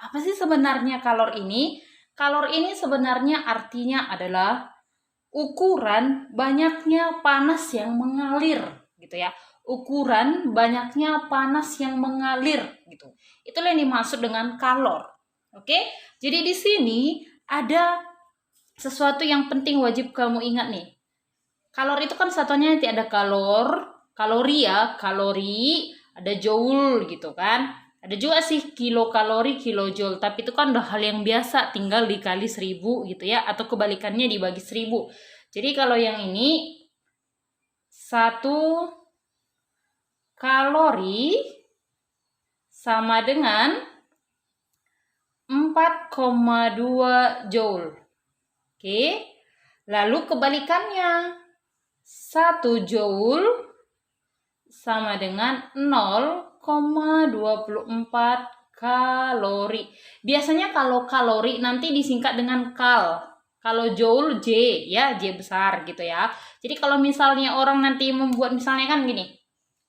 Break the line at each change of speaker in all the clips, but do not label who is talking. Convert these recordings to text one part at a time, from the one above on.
Apa sih sebenarnya kalor ini? Kalor ini sebenarnya artinya adalah ukuran banyaknya panas yang mengalir gitu ya. Ukuran banyaknya panas yang mengalir gitu. Itulah yang dimaksud dengan kalor. Oke? Jadi di sini ada sesuatu yang penting wajib kamu ingat nih. Kalor itu kan satuannya nanti ada kalori ya, kalori, ada joule gitu kan. Ada juga sih kilokalori, kilojoule, tapi itu kan udah hal yang biasa, tinggal dikali 1000 gitu ya, atau kebalikannya dibagi 1000. Jadi kalau yang ini 1 kalori sama dengan 4,2 joule. Oke. Lalu kebalikannya 1 joule sama dengan 0,24 kalori. Biasanya kalau kalori nanti disingkat dengan kal. Kalau joule J ya, J besar gitu ya. Jadi kalau misalnya orang nanti membuat misalnya kan gini,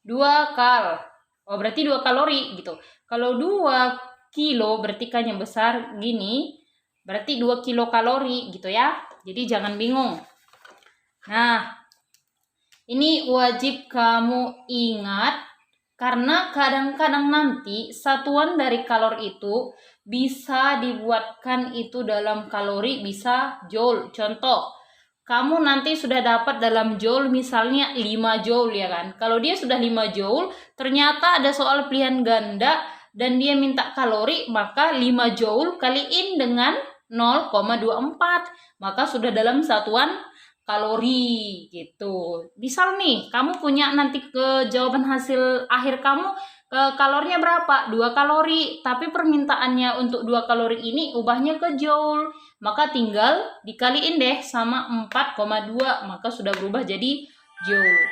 2 kal. Oh berarti 2 kalori gitu. Kalau 2 kilo berarti kan yang besar gini, berarti 2 kilokalori gitu ya. Jadi jangan bingung. Nah, ini wajib kamu ingat karena kadang-kadang nanti satuan dari kalor itu bisa dibuatkan itu dalam kalori, bisa joule. Contoh, kamu nanti sudah dapat dalam joule misalnya 5 joule ya kan. Kalau dia sudah 5 joule, ternyata ada soal pilihan ganda dan dia minta kalori, maka 5 joule kaliin dengan 0,24. Maka sudah dalam satuan kalori gitu. Misal nih, kamu punya nanti ke jawaban hasil akhir kamu ke kalorinya berapa? 2 kalori, tapi permintaannya untuk 2 kalori ini ubahnya ke joule. Maka tinggal dikaliin deh sama 4,2, maka sudah berubah jadi joule.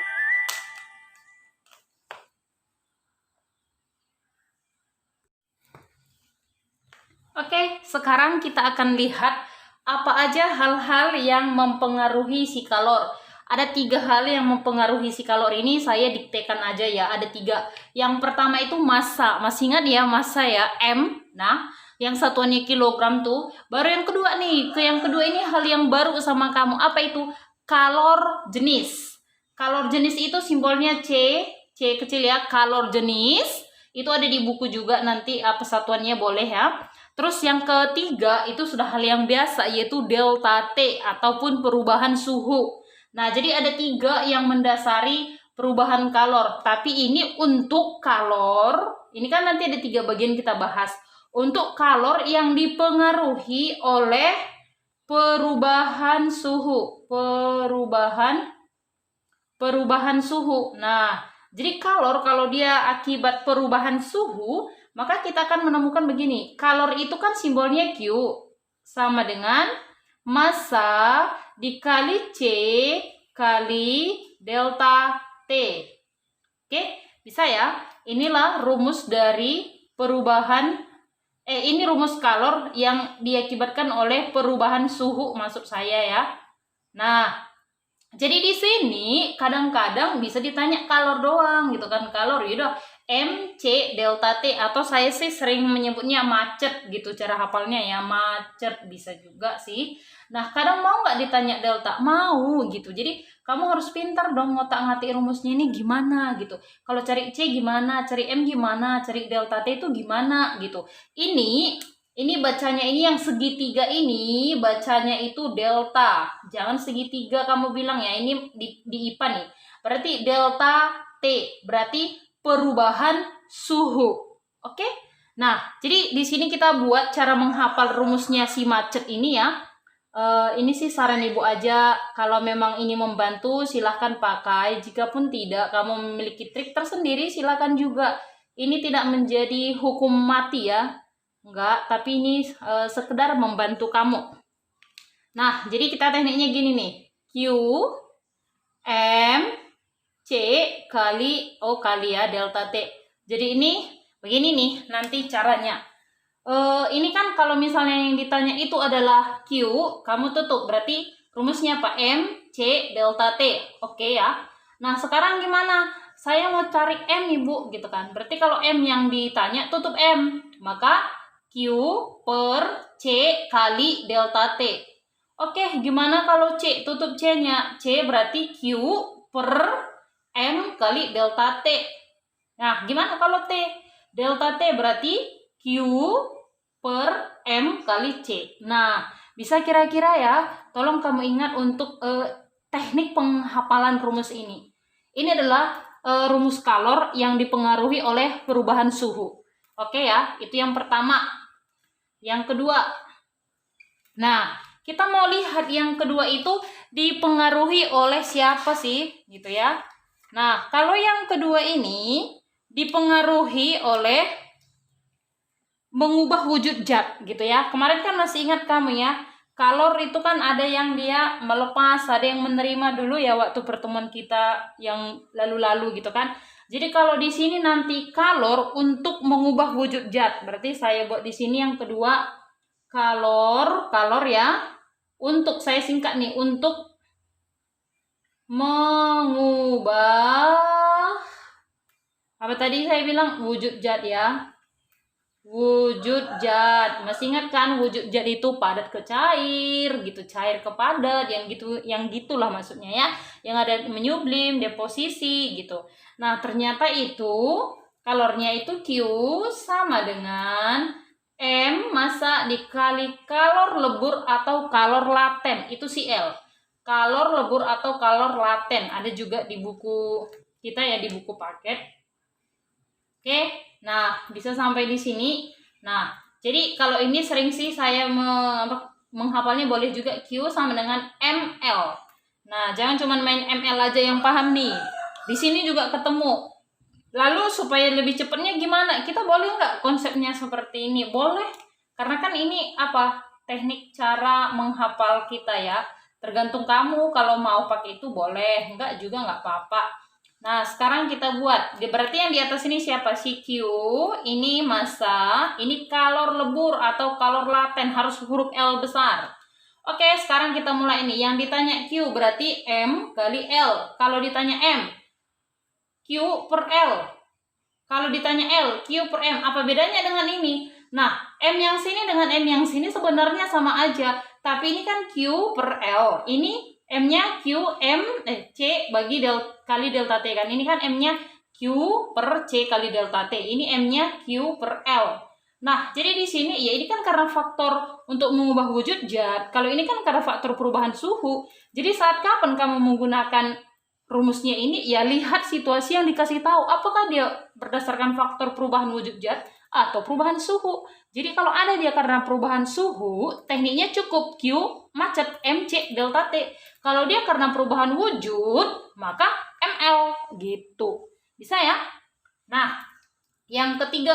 Oke, sekarang kita akan lihat apa aja hal-hal yang mempengaruhi si kalor. Ada 3 hal yang mempengaruhi si kalor ini, saya diktekan aja ya, ada 3. Yang pertama itu massa, masih ingat ya massa ya, M. Nah, yang satuannya kilogram tuh. Baru yang kedua nih, yang kedua ini hal yang baru sama kamu, apa itu? Kalor jenis. Kalor jenis itu simbolnya C, C kecil ya, kalor jenis. Itu ada di buku juga nanti persatuannya boleh ya. Terus yang ketiga itu sudah hal yang biasa yaitu delta T ataupun perubahan suhu. Nah, jadi ada 3 yang mendasari perubahan kalor. Tapi ini untuk kalor, ini kan nanti ada 3 bagian kita bahas. Untuk kalor yang dipengaruhi oleh perubahan suhu. Perubahan suhu. Nah, jadi kalor kalau dia akibat perubahan suhu, maka kita akan menemukan begini. Kalor itu kan simbolnya Q sama dengan massa dikali C kali delta T. Oke, bisa ya? Inilah rumus dari perubahan ini rumus kalor yang diakibatkan oleh perubahan suhu maksud saya ya. Nah, jadi di sini kadang-kadang bisa ditanya kalor doang gitu kan, kalor yaudah MC delta T, atau saya sih sering menyebutnya macet gitu cara hafalnya ya, macet bisa juga sih. Nah kadang mau nggak ditanya delta, mau gitu. Jadi kamu harus pintar dong ngotak-ngatik rumusnya ini gimana gitu. Kalau cari C gimana, cari M gimana, cari delta T itu gimana gitu. Ini bacanya ini yang segitiga ini bacanya itu delta. Jangan segitiga kamu bilang ya. Ini di IPA nih. Berarti delta T. Berarti perubahan suhu. Oke? Nah, jadi di sini kita buat cara menghafal rumusnya si macet ini ya. Ini sih saran ibu aja. Kalau memang ini membantu silahkan pakai. Jikapun tidak, kamu memiliki trik tersendiri silahkan juga. Ini tidak menjadi hukum mati ya. Enggak, tapi ini sekedar membantu kamu. Nah, jadi kita tekniknya gini nih. Q, M, C, kali ya delta T. Jadi ini begini nih nanti caranya. Ini kan kalau misalnya yang ditanya itu adalah Q, kamu tutup. Berarti rumusnya apa? M, C, delta T. Oke ya. Nah, sekarang gimana? Saya mau cari M, Ibu, gitu kan. Berarti kalau M yang ditanya tutup M. Maka Q per C kali delta T. Oke, gimana kalau C? Tutup C-nya. C berarti Q per M kali delta T. Nah, gimana kalau T? Delta T berarti Q per M kali C. Nah, bisa kira-kira ya, tolong kamu ingat untuk teknik penghafalan rumus ini. Ini adalah rumus kalor yang dipengaruhi oleh perubahan suhu. Oke ya, itu yang pertama. Yang kedua, nah kita mau lihat yang kedua itu dipengaruhi oleh siapa sih, gitu ya. Nah, kalau yang kedua ini dipengaruhi oleh mengubah wujud zat, gitu ya. Kemarin kan masih ingat kamu ya, kalor itu kan ada yang dia melepas, ada yang menerima dulu ya waktu pertemuan kita yang lalu-lalu gitu kan. Jadi kalau di sini nanti kalor untuk mengubah wujud zat, berarti saya buat di sini yang kedua kalor ya. Untuk saya singkat nih, untuk mengubah apa tadi saya bilang wujud zat ya. Wujud zat, masih ingat kan wujud zat itu padat ke cair gitu, cair ke padat, yang gitulah maksudnya ya, yang ada menyublim, deposisi gitu. Nah ternyata itu kalornya itu Q sama dengan M massa dikali kalor lebur atau kalor laten, itu Cl. Kalor lebur atau kalor laten ada juga di buku kita ya, di buku paket. Oke, nah bisa sampai di sini. Nah, jadi kalau ini sering sih saya menghafalnya, boleh juga Q sama dengan ml. Nah, jangan cuma main ml aja yang paham nih. Di sini juga ketemu. Lalu supaya lebih cepatnya gimana? Kita boleh nggak konsepnya seperti ini? Boleh, karena kan ini apa? Teknik cara menghafal kita ya. Tergantung kamu, kalau mau pakai itu boleh, enggak juga nggak apa-apa. Nah, sekarang kita buat. Berarti yang di atas ini siapa sih? Q, ini massa, ini kalor lebur atau kalor laten, harus huruf L besar. Oke, sekarang kita mulai ini. Yang ditanya Q berarti M kali L. Kalau ditanya M, Q per L. Kalau ditanya L, Q per M. Apa bedanya dengan ini? Nah, M yang sini dengan M yang sini sebenarnya sama aja. Tapi ini kan Q per L. Ini M-nya Q, C bagi kali delta T kan. Ini kan M-nya Q per C kali delta T. Ini M-nya Q per L. Nah, jadi di sini ya ini kan karena faktor untuk mengubah wujud zat. Kalau ini kan karena faktor perubahan suhu. Jadi saat kapan kamu menggunakan rumusnya ini, ya lihat situasi yang dikasih tahu. Apakah dia berdasarkan faktor perubahan wujud zat atau perubahan suhu. Jadi kalau ada dia karena perubahan suhu, tekniknya cukup Q macet MC delta T. Kalau dia karena perubahan wujud, maka ML gitu. Bisa ya? Nah, yang ketiga.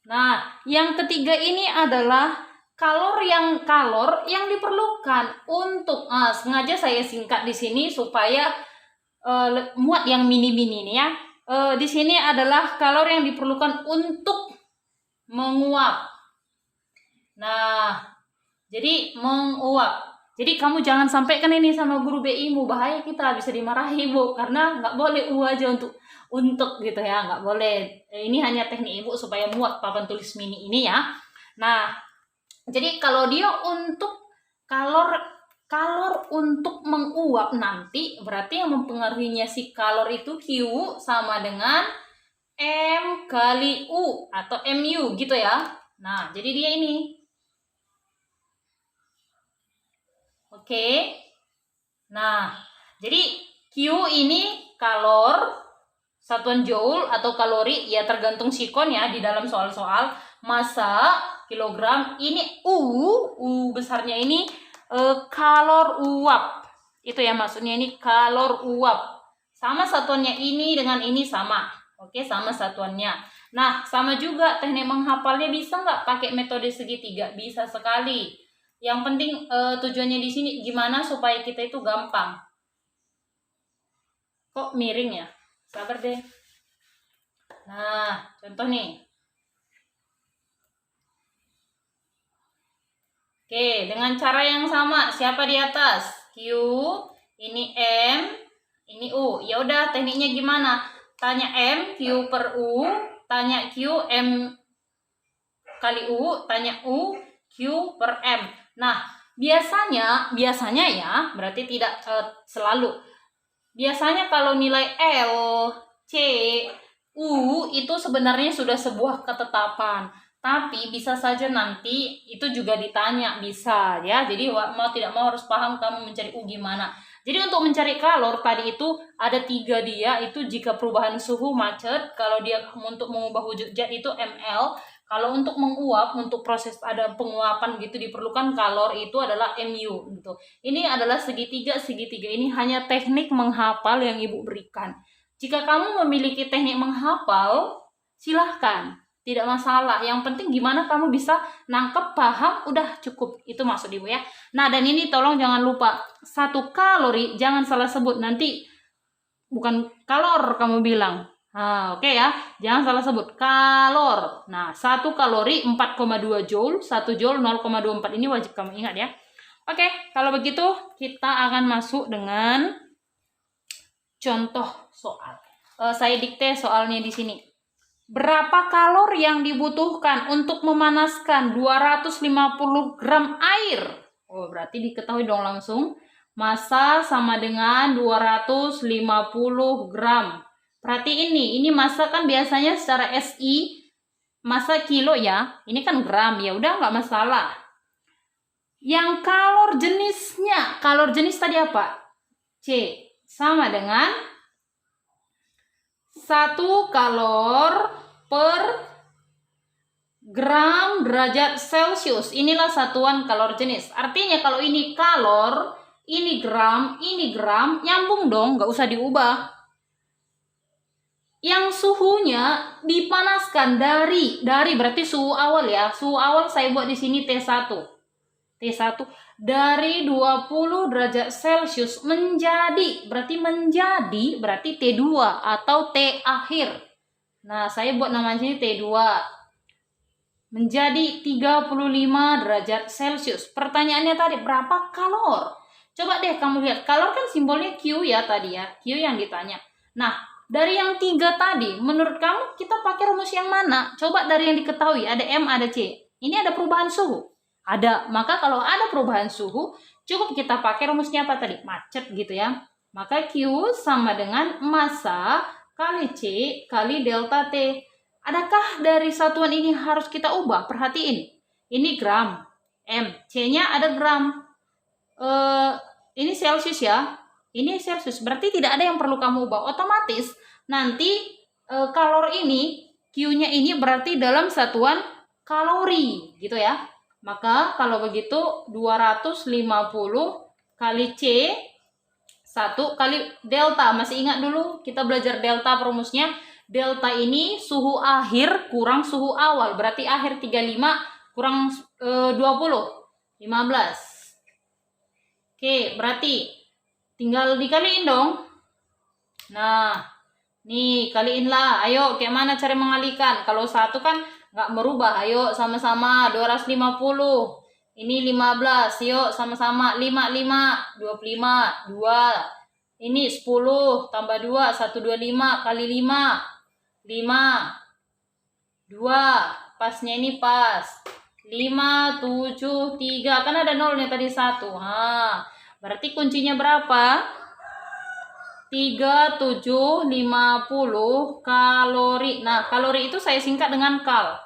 Nah, yang ketiga ini adalah kalor yang diperlukan untuk sengaja saya singkat di sini supaya muat yang mini-mini nih ya. Di sini adalah kalor yang diperlukan untuk menguap. Nah, jadi menguap. Jadi kamu jangan sampaikan ini sama guru BI-mu, bahaya, kita bisa dimarahi Bu, karena nggak boleh U aja untuk gitu ya, nggak boleh. Ini hanya teknik Ibu supaya muat papan tulis mini ini ya. Nah, jadi kalau dia untuk kalor untuk menguap nanti, berarti yang mempengaruhinya si kalor itu Q sama dengan M kali U atau MU gitu ya. Nah, jadi dia ini. Oke. Nah, jadi Q ini kalor, satuan joule atau kalori, ya tergantung sikon ya di dalam soal-soal. Massa, kilogram, ini U besarnya ini kalor uap. Itu ya maksudnya, ini kalor uap. Sama satuannya ini dengan ini sama. Oke, sama satuannya. Nah, sama juga teknik menghafalnya, bisa nggak pakai metode segitiga? Bisa sekali. Yang penting tujuannya di sini gimana supaya kita itu gampang. Kok miring ya? Sabar deh. Nah, contoh nih. Oke, dengan cara yang sama, siapa di atas? Q, ini M, ini U. Ya udah, tekniknya gimana? Tanya M, Q per U, tanya Q, M kali U, tanya U, Q per M. Nah, biasanya ya, berarti tidak selalu. Biasanya kalau nilai L, C, U itu sebenarnya sudah sebuah ketetapan. Tapi bisa saja nanti itu juga ditanya, bisa ya. Jadi mau tidak mau harus paham kamu mencari U gimana. Jadi untuk mencari kalor tadi itu ada 3 dia, itu jika perubahan suhu macet, kalau dia untuk mengubah wujud zat itu ml, kalau untuk menguap, untuk proses ada penguapan gitu diperlukan kalor itu adalah mu gitu. Ini adalah segitiga ini hanya teknik menghafal yang Ibu berikan. Jika kamu memiliki teknik menghafal, silahkan. Tidak masalah, yang penting gimana kamu bisa nangkep, paham, udah cukup. Itu maksud Ibu ya. Nah, dan ini tolong jangan lupa, 1 kalori jangan salah sebut, nanti bukan kalor kamu bilang. Nah, oke ya, jangan salah sebut, kalor. Nah, 1 kalori 4,2 joule, 1 joule 0,24, ini wajib kamu ingat ya. Oke, kalau begitu kita akan masuk dengan contoh soal. Saya dikte soalnya di sini. Berapa kalor yang dibutuhkan untuk memanaskan 250 gram air? Oh, berarti diketahui dong langsung. Massa sama dengan 250 gram. Berarti ini massa kan biasanya secara SI, massa kilo ya. Ini kan gram, ya udah nggak masalah. Yang kalor jenis tadi apa? C, sama dengan 1 kalor per gram derajat Celcius. Inilah satuan kalor jenis. Artinya kalau ini kalor, ini gram, nyambung dong, nggak usah diubah. Yang suhunya dipanaskan dari berarti suhu awal ya. Suhu awal saya buat di sini T1 dari 20 derajat Celcius menjadi T2 atau T akhir. Nah, saya buat namanya sini T2 menjadi 35 derajat Celcius. Pertanyaannya tadi berapa kalor? Coba deh kamu lihat, kalor kan simbolnya Q ya tadi ya, Q yang ditanya. Nah, dari yang 3 tadi, menurut kamu kita pakai rumus yang mana? Coba dari yang diketahui, ada M, ada C. Ini ada perubahan suhu. Ada, maka kalau ada perubahan suhu, cukup kita pakai rumusnya apa tadi? Macet gitu ya. Maka Q sama dengan massa kali C kali delta T. Adakah dari satuan ini harus kita ubah? Perhatiin. Ini gram. M. C-nya ada gram. Ini Celsius ya. Ini Celsius. Berarti tidak ada yang perlu kamu ubah. Otomatis nanti kalor ini, Q-nya ini berarti dalam satuan kalori. Gitu ya. Maka kalau begitu 250 kali C 1 kali delta. Masih ingat dulu kita belajar delta perumusnya. Delta ini suhu akhir kurang suhu awal. Berarti akhir 35 kurang 20. 15. Oke, berarti tinggal dikaliin dong. Nah, nih kaliin lah. Ayo, kayak mana cara mengalikan? Kalau 1 kan nggak merubah. Ayo sama-sama 250. Ini 15. Yuk sama-sama 5 25 2. Ini 10 tambah 2 125 kali 5 2. Pasnya ini pas 5 7 3 kan ada nolnya tadi 1. Berarti kuncinya berapa? 3750 kalori. Nah, kalori itu saya singkat dengan kal.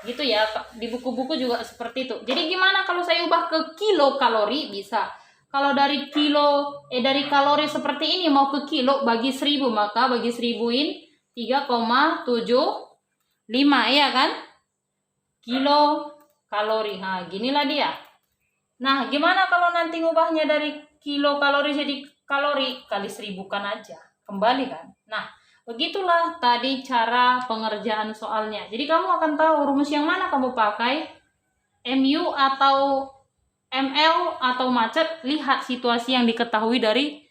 Gitu ya, di buku-buku juga seperti itu. Jadi gimana kalau saya ubah ke kilo kalori? Bisa. Kalau dari dari kalori seperti ini mau ke kilo bagi 1000, maka bagi 1000-in 3,75 ya kan? Kilo kalori. Nah, ginilah dia. Nah, gimana kalau nanti ngubahnya dari kilo kalori jadi kalori? Kali 1000 kan aja. Kembali kan? Nah, begitulah tadi cara pengerjaan soalnya. Jadi kamu akan tahu rumus yang mana kamu pakai, MU atau ML atau macet. Lihat situasi yang diketahui dari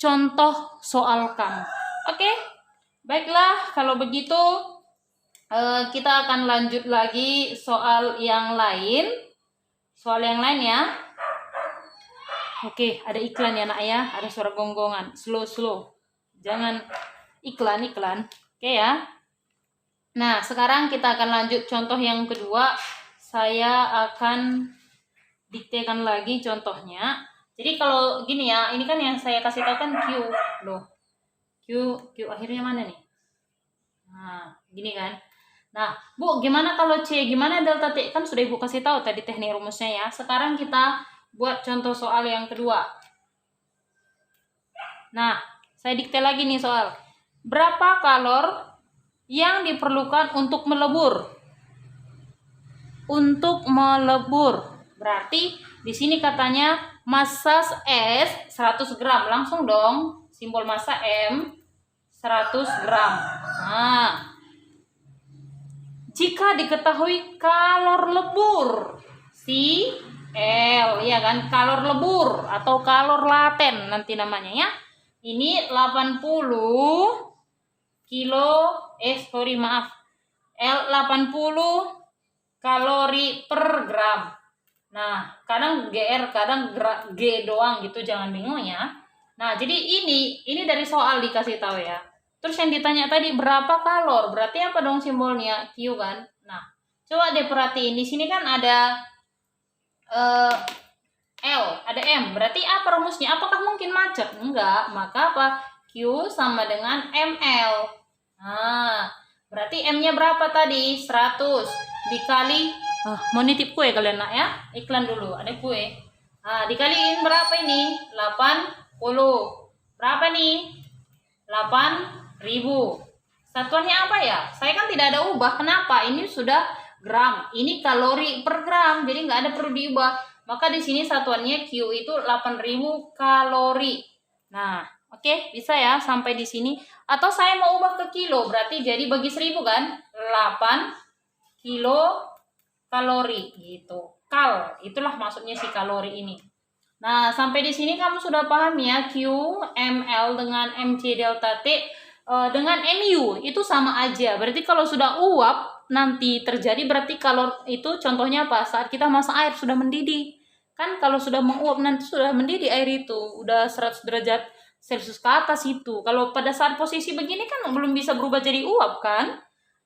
contoh soal kamu. Oke, baiklah kalau begitu kita akan lanjut lagi soal yang lain. Soal yang lain ya. Oke, ada iklan ya nak ya, ada suara gonggongan. Slow. Jangan iklan. Oke ya. Nah, sekarang kita akan lanjut contoh yang kedua. Saya akan diktekan lagi contohnya. Jadi kalau gini ya, ini kan yang saya kasih tahu kan Q. Loh, Q akhirnya mana nih? Nah, gini kan. Nah, Bu, gimana kalau C? Gimana delta T? Kan sudah Ibu kasih tahu tadi teknik rumusnya ya. Sekarang kita buat contoh soal yang kedua. Nah, saya dikte lagi nih soal. Berapa kalor yang diperlukan untuk melebur? Untuk melebur. Berarti di sini katanya massa S 100 gram. Langsung dong, simbol massa M 100 gram. Nah, jika diketahui kalor lebur si L, ya kan, kalor lebur atau kalor laten nanti namanya ya. Ini 80 kilo maaf. L 80 kalori per gram. Nah, kadang GR, kadang G doang gitu, jangan bingung ya. Nah, jadi ini dari soal dikasih tahu ya. Terus yang ditanya tadi berapa kalor? Berarti apa dong simbolnya? Q kan? Nah, coba deh perhatiin. Di sini kan ada L, ada M. Berarti apa rumusnya? Apakah mungkin macet? Enggak. Maka apa? Q sama dengan ML. Nah, berarti M-nya berapa tadi? 100 dikali mau nitip kue kalian nak ya? Iklan dulu, ada kue. Nah, dikaliin berapa ini? 80. Berapa nih? 8.000. Satuannya apa ya? Saya kan tidak ada ubah. Kenapa? Ini sudah gram. Ini kalori per gram. Jadi nggak ada perlu diubah. Maka di sini satuannya Q itu 8.000 kalori. Nah, oke, bisa ya sampai di sini. Atau saya mau ubah ke kilo. Berarti jadi bagi 1000 kan? 8 kilo kalori gitu. Kal, itulah maksudnya si kalori ini. Nah, sampai di sini kamu sudah paham ya, Q, ML dengan MC delta T dengan MU itu sama aja. Berarti kalau sudah uap nanti terjadi berarti kalor itu contohnya apa? Saat kita masak air sudah mendidih. Kan kalau sudah menguap nanti sudah mendidih air itu, udah 100 derajat Celcius ke atas itu. Kalau pada saat posisi begini kan belum bisa berubah jadi uap kan?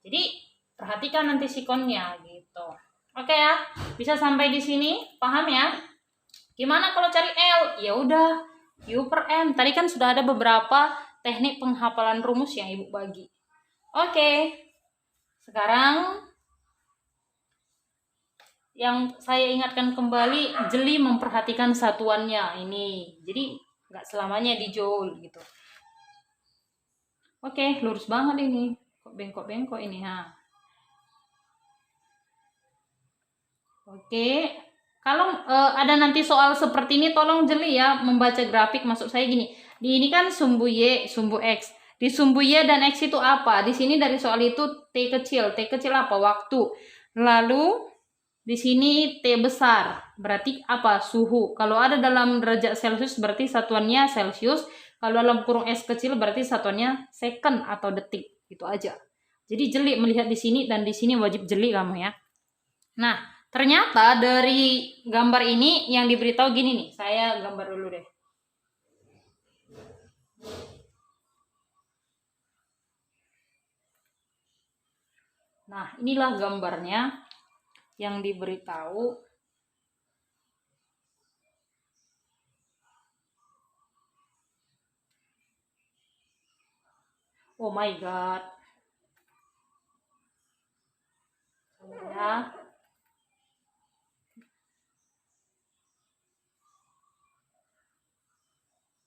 Jadi perhatikan nanti sikonnya gitu. Oke ya, bisa sampai di sini, paham ya? Gimana kalau cari L? Ya udah, Q per M. Tadi kan sudah ada beberapa teknik penghafalan rumus yang Ibu bagi. Oke. Sekarang yang saya ingatkan kembali, jeli memperhatikan satuannya ini. Jadi nggak selamanya di joule gitu. Oke, lurus banget ini. Kok bengkok-bengkok ini, ha. Oke. Kalau ada nanti soal seperti ini, tolong jeli ya membaca grafik. Maksud saya gini, di ini kan sumbu Y, sumbu X. Di sumbu Y dan X itu apa? Di sini dari soal itu T kecil. T kecil apa? Waktu. Lalu di sini T besar. Berarti apa? Suhu. Kalau ada dalam derajat Celcius berarti satuannya Celcius. Kalau dalam kurung S kecil berarti satuannya second atau detik. Itu aja. Jadi jeli melihat di sini dan di sini wajib jeli kamu ya. Nah, ternyata dari gambar ini yang diberitahu gini nih. Saya gambar dulu deh. Nah, inilah gambarnya yang diberitahu. Oh my god. Ya.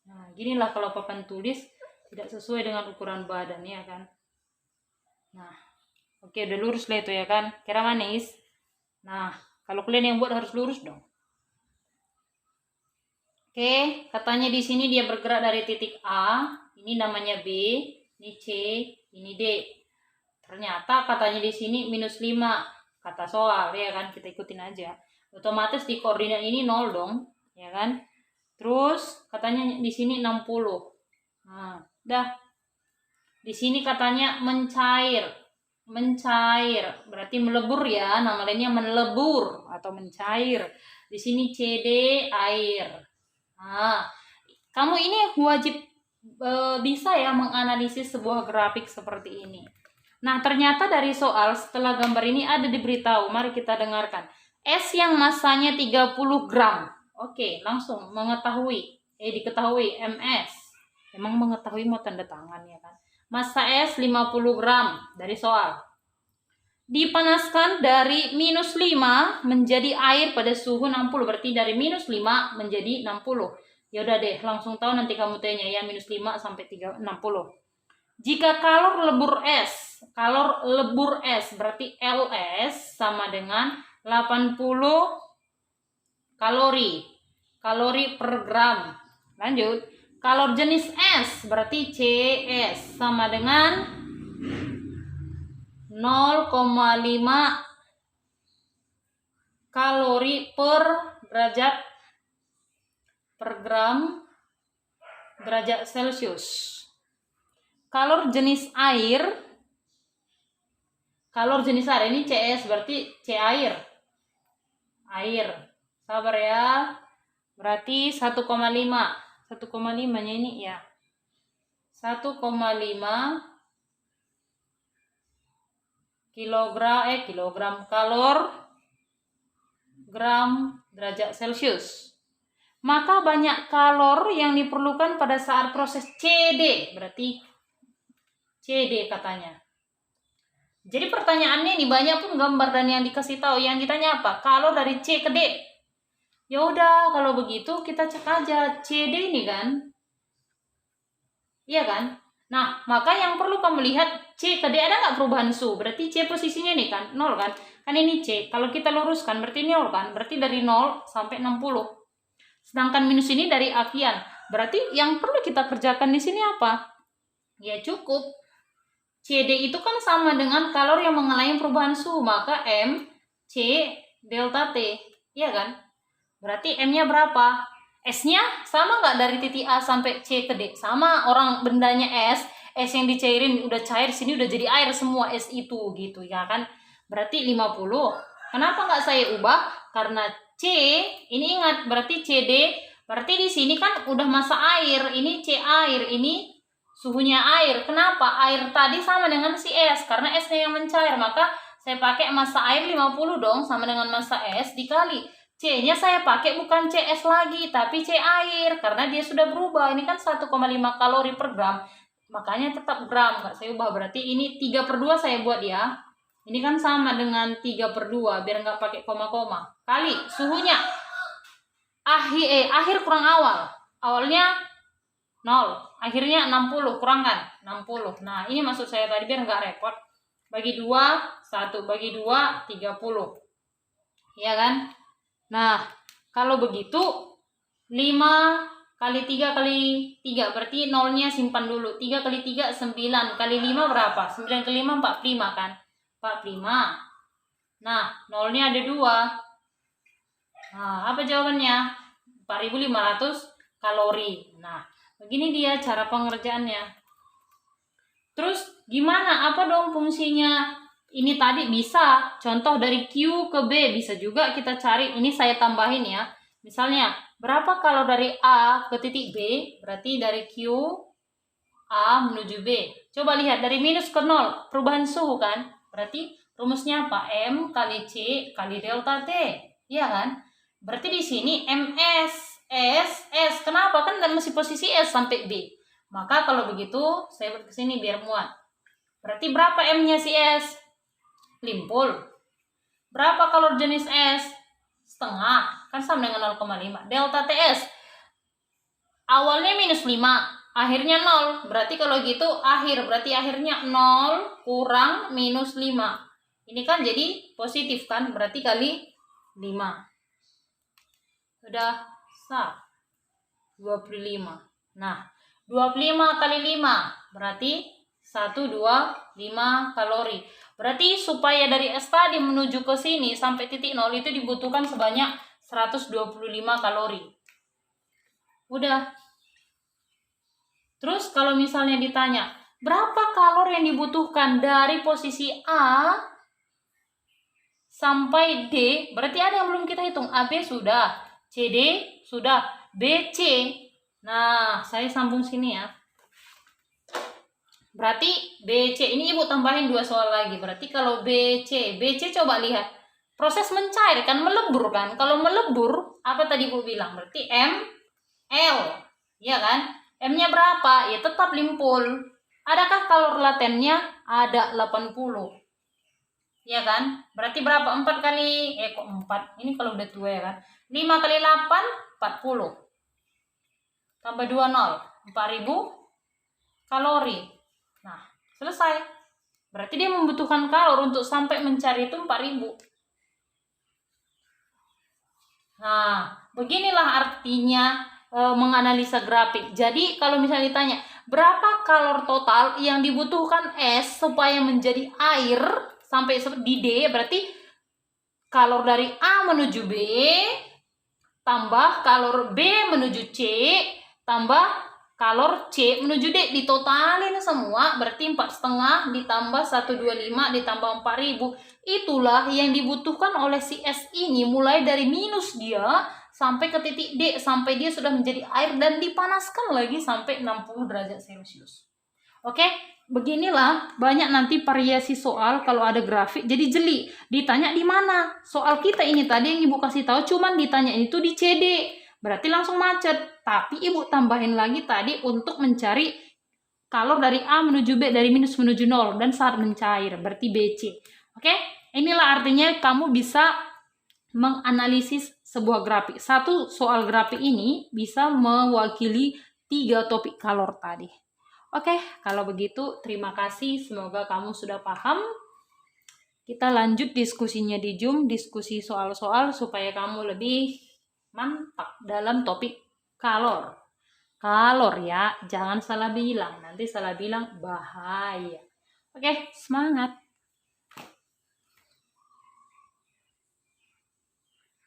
Nah, ginilah kalau papan tulis tidak sesuai dengan ukuran badan ya kan. Nah, oke udah lurus lah itu ya kan. Kira manis. Nah, kalau kalian yang buat harus lurus dong. Oke, katanya di sini dia bergerak dari titik A, ini namanya B, ini C, ini D. Ternyata katanya di sini -5, kata soal ya kan, kita ikutin aja. Otomatis di koordinat ini 0 dong, ya kan? Terus katanya di sini 60. Nah, dah. Di sini katanya mencair. Mencair, berarti melebur ya, nama lainnya melebur atau mencair. Di sini CD air. Nah, kamu ini wajib bisa ya menganalisis sebuah grafik seperti ini. Nah, ternyata dari soal setelah gambar ini ada diberitahu. Mari kita dengarkan. Es yang masanya 30 gram. Oke, langsung diketahui MS. Emang mengetahui mau tanda tangan ya kan. Massa es 50 gram dari soal. Dipanaskan dari -5 menjadi air pada suhu 60. Berarti dari -5 menjadi 60. Ya udah deh, langsung tahu nanti kamu tanya ya, -5 sampai 60. Jika kalor lebur es berarti LS sama dengan 80 kalori per gram. Lanjut, kalor jenis es berarti CS sama dengan 0,5 kalori per gram derajat Celcius. Kalor jenis air ini CS berarti C air. Sabar ya. Berarti 1,5 nya ini ya. 1,5 kilogram kalor gram derajat Celcius. Maka banyak kalor yang diperlukan pada saat proses CD. Berarti CD katanya. Jadi pertanyaannya ini banyak pun gambar dan yang dikasih tahu. Yang ditanya apa? Kalor dari C ke D. Ya udah, kalau begitu kita cek aja CD ini kan. Iya kan? Nah, maka yang perlu kamu lihat C ke D ada nggak perubahan suhu? Berarti C posisinya nih kan 0 kan? Kan ini C. Kalau kita luruskan berarti 0 kan? Berarti dari 0 sampai 60. Sedangkan minus ini dari apian. Berarti yang perlu kita kerjakan di sini apa? Ya cukup. CD itu kan sama dengan kalor yang mengalami perubahan suhu, maka M C delta T, iya kan? Berarti M-nya berapa? S-nya sama nggak dari titik A sampai C ke D? Sama, orang bendanya S yang dicairin udah cair, sini udah jadi air semua S itu gitu ya kan? Berarti 50. Kenapa nggak saya ubah? Karena C, ini ingat berarti CD, berarti di sini kan udah massa air, ini C air, ini suhunya air. Kenapa? Air tadi sama dengan si es. Karena esnya yang mencair. Maka saya pakai massa air 50 dong. Sama dengan massa es dikali. C-nya saya pakai bukan CS lagi. Tapi C air. Karena dia sudah berubah. Ini kan 1,5 kalori per gram. Makanya tetap gram. Nggak saya ubah. Berarti ini 3/2 saya buat ya. Ini kan sama dengan 3/2. Biar nggak pakai koma-koma. Kali suhunya. Akhir kurang awal. Awalnya 0, akhirnya 60, kurang kan? 60. Nah, ini maksud saya tadi biar nggak repot. Bagi 2, 1. Bagi 2, 30. Iya kan? Nah, kalau begitu, 5 kali 3 kali 3. Berarti 0-nya simpan dulu. 3 kali 3, 9. Kali 5 berapa? 9 kali 5, 45 kan? 45. Nah, 0-nya ada 2. Nah, apa jawabannya? 4.500 kalori. Nah, begini dia cara pengerjaannya. Terus gimana? Apa dong fungsinya? Ini tadi bisa. Contoh dari Q ke B. Bisa juga kita cari. Ini saya tambahin ya. Misalnya, berapa kalau dari A ke titik B? Berarti dari Q A menuju B. Coba lihat. Dari minus ke 0. Perubahan suhu kan? Berarti rumusnya apa? M kali C kali delta T. Iya kan? Berarti di sini MS. S. Kenapa? Kan masih posisi S sampai B. Maka kalau begitu, saya buat ke sini biar muat. Berarti berapa M-nya si S? Limpul. Berapa kalor jenis S? Setengah. Kan sama dengan 0,5. Delta TS. Awalnya -5. Akhirnya 0. Berarti kalau gitu akhir. Berarti akhirnya 0 kurang -5. Ini kan jadi positif kan? Berarti kali 5. Sudah. 25. Nah, 25 kali 5 berarti 125 kalori. Berarti supaya dari S tadi menuju ke sini sampai titik 0 itu dibutuhkan sebanyak 125 kalori. Udah. Terus kalau misalnya ditanya, berapa kalori yang dibutuhkan dari posisi A sampai D? Berarti ada yang belum kita hitung. AB sudah. CD sudah, BC. Nah, saya sambung sini ya. Berarti BC ini ibu tambahin 2 soal lagi. Berarti kalau BC coba lihat. Proses mencair kan melebur kan. Kalau melebur, apa tadi ibu bilang? Berarti ML. Iya kan? M-nya berapa? Ya tetap limpul. Adakah kalor latennya? Ada 80. Ya kan? Berarti berapa? 4 kali, kok 4? Ini kalau udah tua ya kan? 5 kali 8, 40. Tambah 2 0, 4000 kalori. Nah, selesai. Berarti dia membutuhkan kalor untuk sampai mencari itu 4000. Nah, beginilah artinya menganalisa grafik. Jadi kalau misalnya ditanya, berapa kalor total yang dibutuhkan es supaya menjadi air sampai di D, berarti kalor dari A menuju B tambah kalor B menuju C tambah kalor C menuju D, ditotalin semua berarti 4,5 ditambah 125 ditambah 4000. Itulah yang dibutuhkan oleh si S ini mulai dari minus dia sampai ke titik D, sampai dia sudah menjadi air dan dipanaskan lagi sampai 60 derajat Celcius. Oke, beginilah banyak nanti variasi soal kalau ada grafik jadi jeli. Ditanya di mana? Soal kita ini tadi yang ibu kasih tahu cuman ditanya itu di CD. Berarti langsung macet. Tapi ibu tambahin lagi tadi untuk mencari kalor dari A menuju B, dari minus menuju 0 dan saat mencair, berarti BC. Oke, inilah artinya kamu bisa menganalisis sebuah grafik. Satu soal grafik ini bisa mewakili 3 topik kalor tadi. Oke, kalau begitu terima kasih. Semoga kamu sudah paham. Kita lanjut diskusinya di Zoom, diskusi soal-soal supaya kamu lebih mantap dalam topik kalor. Kalor ya, jangan salah bilang. Nanti salah bilang bahaya. Oke, semangat.